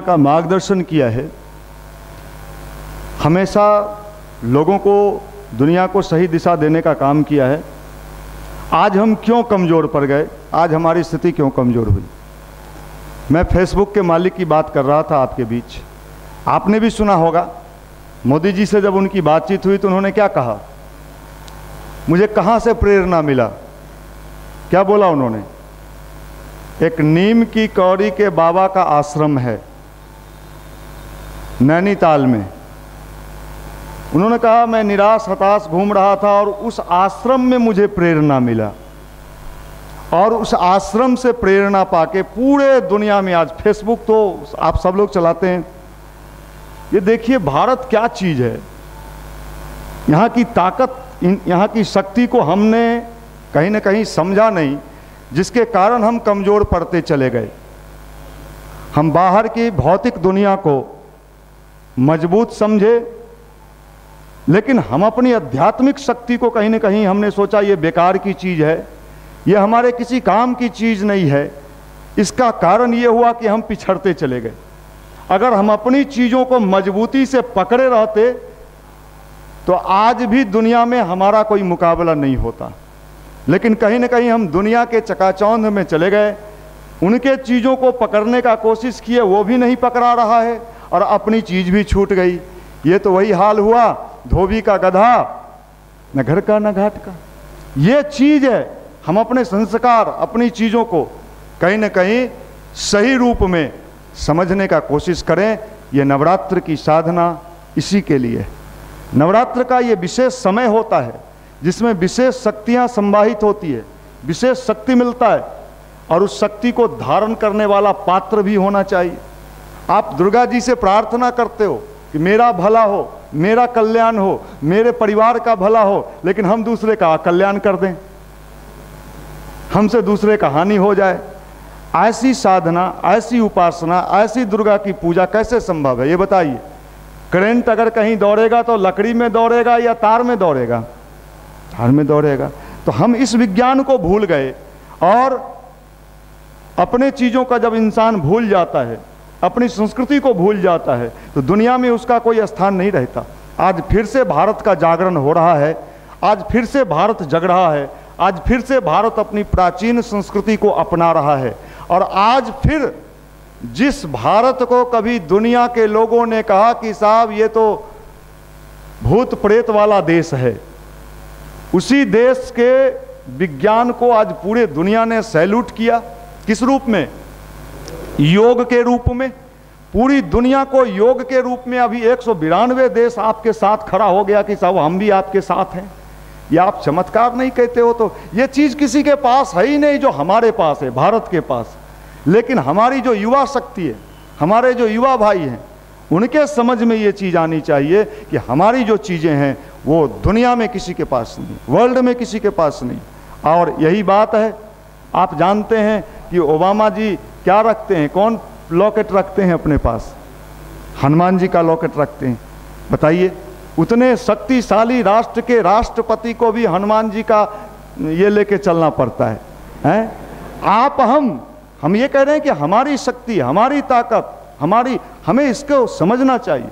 का मार्गदर्शन किया है, हमेशा लोगों को, दुनिया को सही दिशा देने का काम किया है। आज हम क्यों कमज़ोर पड़ गए, आज हमारी स्थिति क्यों कमज़ोर हुई? मैं फेसबुक के मालिक की बात कर रहा था आपके बीच। आपने भी सुना होगा, मोदी जी से जब उनकी बातचीत हुई तो उन्होंने क्या कहा, मुझे कहाँ से प्रेरणा मिला, क्या बोला उन्होंने? एक नीम की कौड़ी के बाबा का आश्रम है नैनीताल में। उन्होंने कहा मैं निराश हताश घूम रहा था और उस आश्रम में मुझे प्रेरणा मिला, और उस आश्रम से प्रेरणा पाके पूरे दुनिया में, आज फेसबुक तो आप सब लोग चलाते हैं, ये देखिए भारत क्या चीज़ है। यहाँ की ताकत, यहाँ की शक्ति को हमने कहीं ना कहीं समझा नहीं, जिसके कारण हम कमज़ोर पड़ते चले गए। हम बाहर की भौतिक दुनिया को मजबूत समझे, लेकिन हम अपनी आध्यात्मिक शक्ति को कहीं ना कहीं हमने सोचा ये बेकार की चीज़ है, ये हमारे किसी काम की चीज़ नहीं है। इसका कारण ये हुआ कि हम पिछड़ते चले गए। अगर हम अपनी चीज़ों को मजबूती से पकड़े रहते तो आज भी दुनिया में हमारा कोई मुकाबला नहीं होता, लेकिन कहीं ना कहीं हम दुनिया के चकाचौंध में चले गए, उनके चीज़ों को पकड़ने का कोशिश किए, वो भी नहीं पकड़ा रहा है और अपनी चीज़ भी छूट गई। ये तो वही हाल हुआ, धोबी का गधा, न घर का न घाट का। ये चीज़ है, हम अपने संस्कार, अपनी चीज़ों को कहीं ना कहीं सही रूप में समझने का कोशिश करें। ये नवरात्र की साधना इसी के लिए। नवरात्र का ये विशेष समय होता है जिसमें विशेष शक्तियाँ संवाहित होती है, विशेष शक्ति मिलता है, और उस शक्ति को धारण करने वाला पात्र भी होना चाहिए। आप दुर्गा जी से प्रार्थना करते हो कि मेरा भला हो, मेरा कल्याण हो, मेरे परिवार का भला हो, लेकिन हम दूसरे का अकल्याण कर दें, हमसे दूसरे का हानि हो जाए। ऐसी साधना, ऐसी उपासना, ऐसी दुर्गा की पूजा कैसे संभव है, ये बताइए? करंट अगर कहीं दौड़ेगा तो लकड़ी में दौड़ेगा या तार में दौड़ेगा? तार में दौड़ेगा। तो हम इस विज्ञान को भूल गए, और अपने चीज़ों का जब इंसान भूल जाता है, अपनी संस्कृति को भूल जाता है, तो दुनिया में उसका कोई स्थान नहीं रहता। आज फिर से भारत का जागरण हो रहा है, आज फिर से भारत जग रहा है, आज फिर से भारत अपनी प्राचीन संस्कृति को अपना रहा है। और आज फिर जिस भारत को कभी दुनिया के लोगों ने कहा कि साहब ये तो भूत प्रेत वाला देश है, उसी देश के विज्ञान को आज पूरे दुनिया ने सैल्यूट किया। किस रूप में? योग के रूप में। पूरी दुनिया को योग के रूप में अभी 192 देश आपके साथ खड़ा हो गया कि साहब हम भी आपके साथ हैं। ये आप चमत्कार नहीं कहते हो? तो ये चीज़ किसी के पास है ही नहीं जो हमारे पास है, भारत के पास। लेकिन हमारी जो युवा शक्ति है, हमारे जो युवा भाई हैं, उनके समझ में ये चीज़ आनी चाहिए कि हमारी जो चीज़ें हैं वो दुनिया में किसी के पास नहीं, वर्ल्ड में किसी के पास नहीं। और यही बात है, आप जानते हैं कि ओबामा जी क्या रखते हैं, कौन लॉकेट रखते हैं अपने पास? हनुमान जी का लॉकेट रखते हैं। बताइए, उतने शक्तिशाली राष्ट्र के राष्ट्रपति को भी हनुमान जी का ये लेके चलना पड़ता है, हैं? आप हम ये कह रहे हैं कि हमारी शक्ति, हमारी ताकत, हमें इसको समझना चाहिए,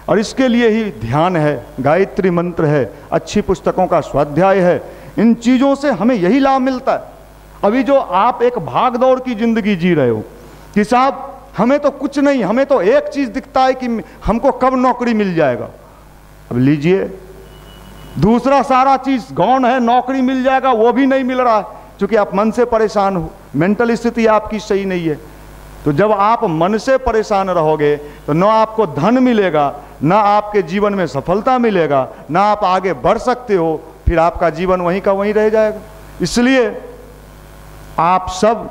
और इसके लिए ही ध्यान है, गायत्री मंत्र है, अच्छी पुस्तकों का स्वाध्याय है। इन चीज़ों से हमें यही लाभ मिलता है। अभी जो आप एक भाग दौड़ की जिंदगी जी रहे हो कि साहब हमें तो कुछ नहीं, हमें तो एक चीज़ दिखता है कि हमको कब नौकरी मिल जाएगा। अब लीजिए, दूसरा सारा चीज़ गौण है, नौकरी मिल जाएगा वो भी नहीं मिल रहा है, क्योंकि आप मन से परेशान हो, मेंटल स्थिति आपकी सही नहीं है। तो जब आप मन से परेशान रहोगे तो न आपको धन मिलेगा, न आपके जीवन में सफलता मिलेगा, न आप आगे बढ़ सकते हो, फिर आपका जीवन वहीं का वहीं रह जाएगा। इसलिए आप सब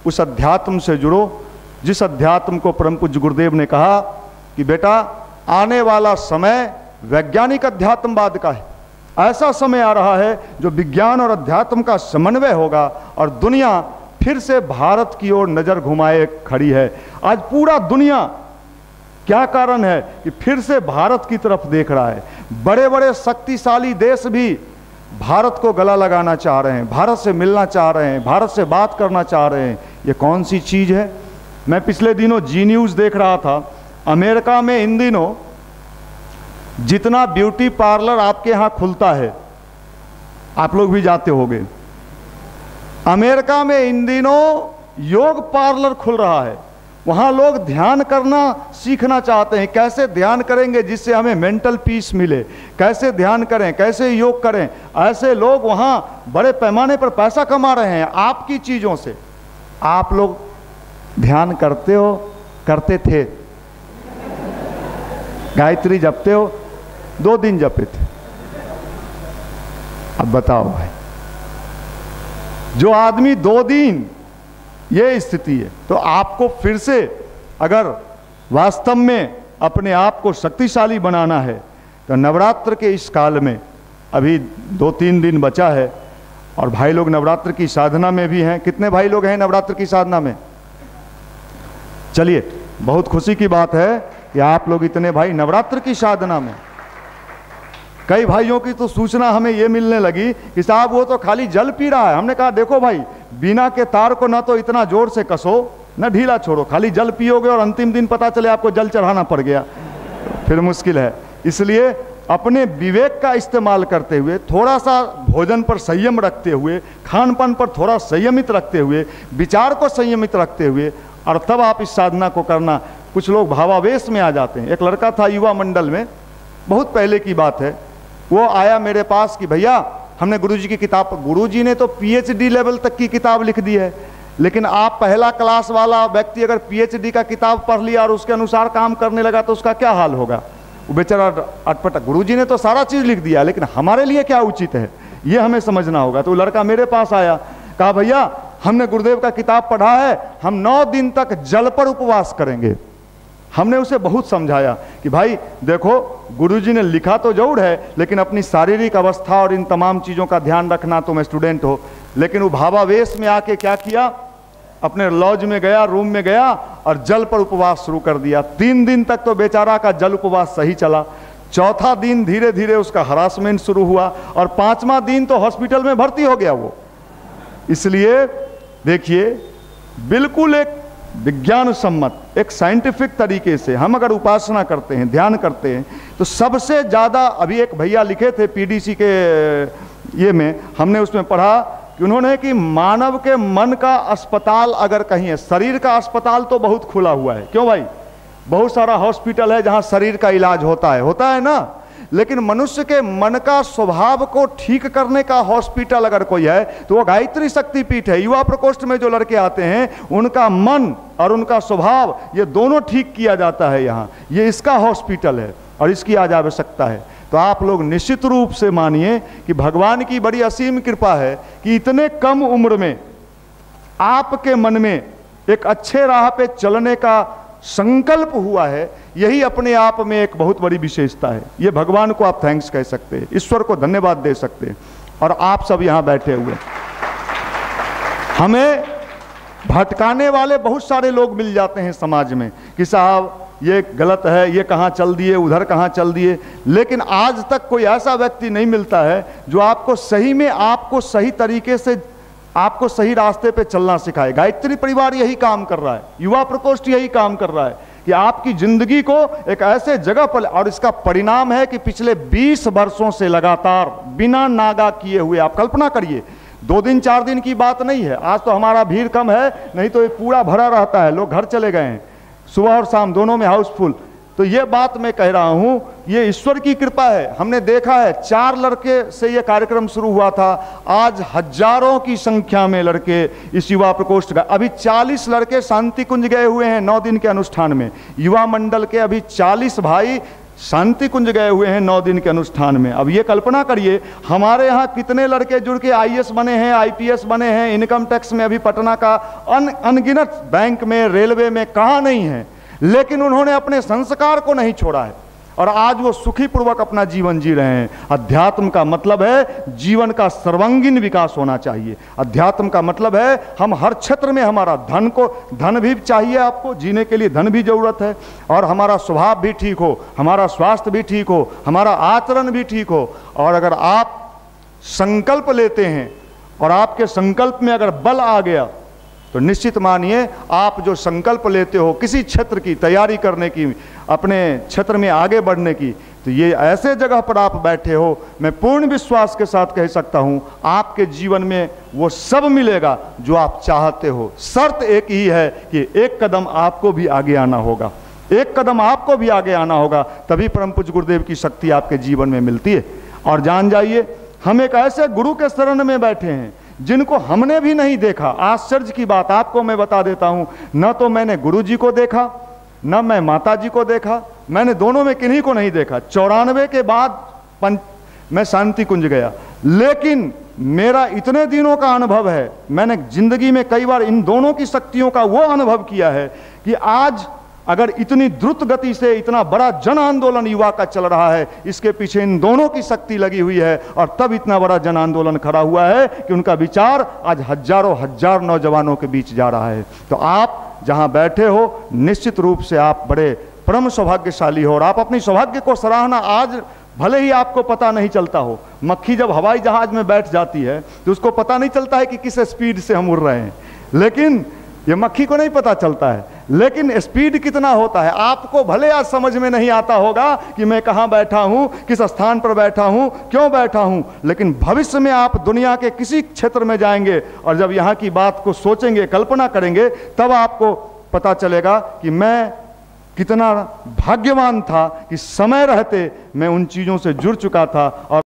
उस अध्यात्म से जुड़ो जिस अध्यात्म को परम पूज्य गुरुदेव ने कहा कि बेटा आने वाला समय वैज्ञानिक अध्यात्मवाद का है। ऐसा समय आ रहा है जो विज्ञान और अध्यात्म का समन्वय होगा, और दुनिया फिर से भारत की ओर नज़र घुमाए खड़ी है। आज पूरा दुनिया, क्या कारण है कि फिर से भारत की तरफ देख रहा है? बड़े बड़े शक्तिशाली देश भी भारत को गला लगाना चाह रहे हैं, भारत से मिलना चाह रहे हैं, भारत से बात करना चाह रहे हैं। ये कौन सी चीज़ है? मैं पिछले दिनों जी न्यूज़ देख रहा था, अमेरिका में इन दिनों जितना ब्यूटी पार्लर आपके यहाँ खुलता है, आप लोग भी जाते होंगे, अमेरिका में इन दिनों योग पार्लर खुल रहा है। वहाँ लोग ध्यान करना सीखना चाहते हैं, कैसे ध्यान करेंगे जिससे हमें मेंटल पीस मिले, कैसे ध्यान करें, कैसे योग करें। ऐसे लोग वहाँ बड़े पैमाने पर पैसा कमा रहे हैं आपकी चीज़ों से। आप लोग ध्यान करते हो, करते थे, गायत्री जपते हो, 2 दिन जपे थे, अब बताओ भाई, जो आदमी 2 दिन, ये स्थिति है। तो आपको फिर से अगर वास्तव में अपने आप को शक्तिशाली बनाना है तो नवरात्र के इस काल में अभी 2-3 दिन बचा है, और भाई लोग नवरात्र की साधना में भी हैं। कितने भाई लोग हैं नवरात्र की साधना में? चलिए, बहुत खुशी की बात है कि आप लोग इतने भाई नवरात्र की साधना में। कई भाइयों की तो सूचना हमें ये मिलने लगी कि साहब वो तो खाली जल पी रहा है। हमने कहा देखो भाई, बिना के तार को ना तो इतना जोर से कसो ना ढीला छोड़ो, खाली जल पियोगे और अंतिम दिन पता चले आपको जल चढ़ाना पड़ गया, फिर मुश्किल है। इसलिए अपने विवेक का इस्तेमाल करते हुए, थोड़ा सा भोजन पर संयम रखते हुए, खान पान पर थोड़ा संयमित रखते हुए, विचार को संयमित रखते हुए, और तब आप इस साधना को करना। कुछ लोग भावावेश में आ जाते हैं। एक लड़का था युवा मंडल में, बहुत पहले की बात है, वो आया मेरे पास कि भैया हमने गुरुजी की किताब, गुरुजी ने तो पीएचडी लेवल तक की किताब लिख दी है, लेकिन आप पहला क्लास वाला व्यक्ति अगर पीएचडी का किताब पढ़ लिया और उसके अनुसार काम करने लगा तो उसका क्या हाल होगा? वो बेचारा अटपटा, गुरुजी ने तो सारा चीज़ लिख दिया, लेकिन हमारे लिए क्या उचित है ये हमें समझना होगा। तो लड़का मेरे पास आया, कहा भैया हमने गुरुदेव का किताब पढ़ा है, हम 9 दिन तक जल पर उपवास करेंगे। हमने उसे बहुत समझाया कि भाई देखो, गुरुजी ने लिखा तो जरूर है, लेकिन अपनी शारीरिक अवस्था और इन तमाम चीज़ों का ध्यान रखना। तुम स्टूडेंट हो। लेकिन वो भावावेश में आके क्या किया, अपने लॉज में गया, रूम में गया और जल पर उपवास शुरू कर दिया। 3 दिन तक तो बेचारा का जल उपवास सही चला। 4था दिन धीरे धीरे उसका हरासमेंट शुरू हुआ, और 5वां दिन तो हॉस्पिटल में भर्ती हो गया वो। इसलिए देखिए, बिल्कुल एक विज्ञान सम्मत, एक साइंटिफिक तरीके से हम अगर उपासना करते हैं, ध्यान करते हैं, तो सबसे ज़्यादा, अभी एक भैया लिखे थे पीडीसी के ये में, हमने उसमें पढ़ा कि उन्होंने कि मानव के मन का अस्पताल अगर कहीं है, शरीर का अस्पताल तो बहुत खुला हुआ है, क्यों भाई, बहुत सारा हॉस्पिटल है जहाँ शरीर का इलाज होता है ना, लेकिन मनुष्य के मन का स्वभाव को ठीक करने का हॉस्पिटल अगर कोई है तो वो गायत्री शक्तिपीठ है। युवा प्रकोष्ठ में जो लड़के आते हैं उनका मन और उनका स्वभाव ये दोनों ठीक किया जाता है यहाँ, ये इसका हॉस्पिटल है और इसकी आज आवश्यकता है। तो आप लोग निश्चित रूप से मानिए कि भगवान की बड़ी असीम कृपा है कि इतने कम उम्र में आपके मन में एक अच्छे राह पे चलने का संकल्प हुआ है। यही अपने आप में एक बहुत बड़ी विशेषता है। ये भगवान को आप थैंक्स कह सकते हैं, ईश्वर को धन्यवाद दे सकते हैं। और आप सब यहाँ बैठे हुए, हमें भटकाने वाले बहुत सारे लोग मिल जाते हैं समाज में कि साहब ये गलत है, ये कहाँ चल दिए, उधर कहाँ चल दिए, लेकिन आज तक कोई ऐसा व्यक्ति नहीं मिलता है जो आपको सही में, आपको सही तरीके से, आपको सही रास्ते पे चलना सिखाए। गायत्री परिवार यही काम कर रहा है, युवा प्रकोष्ठ यही काम कर रहा है कि आपकी जिंदगी को एक ऐसे जगह पर, और इसका परिणाम है कि पिछले 20 वर्षों से लगातार बिना नागा किए हुए, आप कल्पना करिए, 2 दिन 4 दिन की बात नहीं है। आज तो हमारा भीड़ कम है, नहीं तो ये पूरा भरा रहता है, लोग घर चले गए हैं, सुबह और शाम दोनों में हाउसफुल। तो ये बात मैं कह रहा हूँ, ये ईश्वर की कृपा है। हमने देखा है 4 लड़के से ये कार्यक्रम शुरू हुआ था, आज हजारों की संख्या में लड़के इस युवा प्रकोष्ठ का, अभी 40 लड़के शांति कुंज गए हुए हैं 9 दिन के अनुष्ठान में। युवा मंडल के अभी 40 भाई शांति कुंज गए हुए हैं 9 दिन के अनुष्ठान में। अब ये कल्पना करिए हमारे यहाँ कितने लड़के जुड़ के आईएएस बने हैं, आईपीएस बने हैं, इनकम टैक्स में अभी पटना का अनगिनत, बैंक में, रेलवे में, कहाँ नहीं है, लेकिन उन्होंने अपने संस्कार को नहीं छोड़ा है और आज वो सुखी पूर्वक अपना जीवन जी रहे हैं। अध्यात्म का मतलब है जीवन का सर्वांगीण विकास होना चाहिए। अध्यात्म का मतलब है हम हर क्षेत्र में, हमारा धन भी चाहिए, आपको जीने के लिए धन भी जरूरत है, और हमारा स्वभाव भी ठीक हो, हमारा स्वास्थ्य भी ठीक हो, हमारा आचरण भी ठीक हो। और अगर आप संकल्प लेते हैं और आपके संकल्प में अगर बल आ गया तो निश्चित मानिए आप जो संकल्प लेते हो किसी क्षेत्र की तैयारी करने की, अपने क्षेत्र में आगे बढ़ने की, तो ये ऐसे जगह पर आप बैठे हो, मैं पूर्ण विश्वास के साथ कह सकता हूँ आपके जीवन में वो सब मिलेगा जो आप चाहते हो। शर्त एक ही है कि एक कदम आपको भी आगे आना होगा, एक कदम आपको भी आगे आना होगा, तभी परम पूज्य गुरुदेव की शक्ति आपके जीवन में मिलती है। और जान जाइए हम एक ऐसे गुरु के शरण में बैठे हैं जिनको हमने भी नहीं देखा। आश्चर्य की बात आपको मैं बता देता हूं, न तो मैंने गुरु जी को देखा, न मैं माता जी को देखा, मैंने दोनों में किन्हीं को नहीं देखा। 94 के बाद मैं शांति कुंज गया, लेकिन मेरा इतने दिनों का अनुभव है, मैंने जिंदगी में कई बार इन दोनों की शक्तियों का वो अनुभव किया है कि आज अगर इतनी द्रुत गति से इतना बड़ा जन आंदोलन युवा का चल रहा है, इसके पीछे इन दोनों की शक्ति लगी हुई है, और तब इतना बड़ा जन आंदोलन खड़ा हुआ है कि उनका विचार आज हजारों हजार नौजवानों के बीच जा रहा है। तो आप जहां बैठे हो निश्चित रूप से आप बड़े परम सौभाग्यशाली हो, और आप अपनी सौभाग्य को सराहना, आज भले ही आपको पता नहीं चलता हो, मक्खी जब हवाई जहाज में बैठ जाती है तो उसको पता नहीं चलता है कि किस स्पीड से हम उड़ रहे हैं, लेकिन ये मक्खी को नहीं पता चलता है, लेकिन स्पीड कितना होता है आपको भले आज समझ में नहीं आता होगा कि मैं कहाँ बैठा हूँ, किस स्थान पर बैठा हूँ, क्यों बैठा हूँ, लेकिन भविष्य में आप दुनिया के किसी क्षेत्र में जाएंगे और जब यहाँ की बात को सोचेंगे, कल्पना करेंगे, तब आपको पता चलेगा कि मैं कितना भाग्यवान था कि समय रहते मैं उन चीज़ों से जुड़ चुका था। और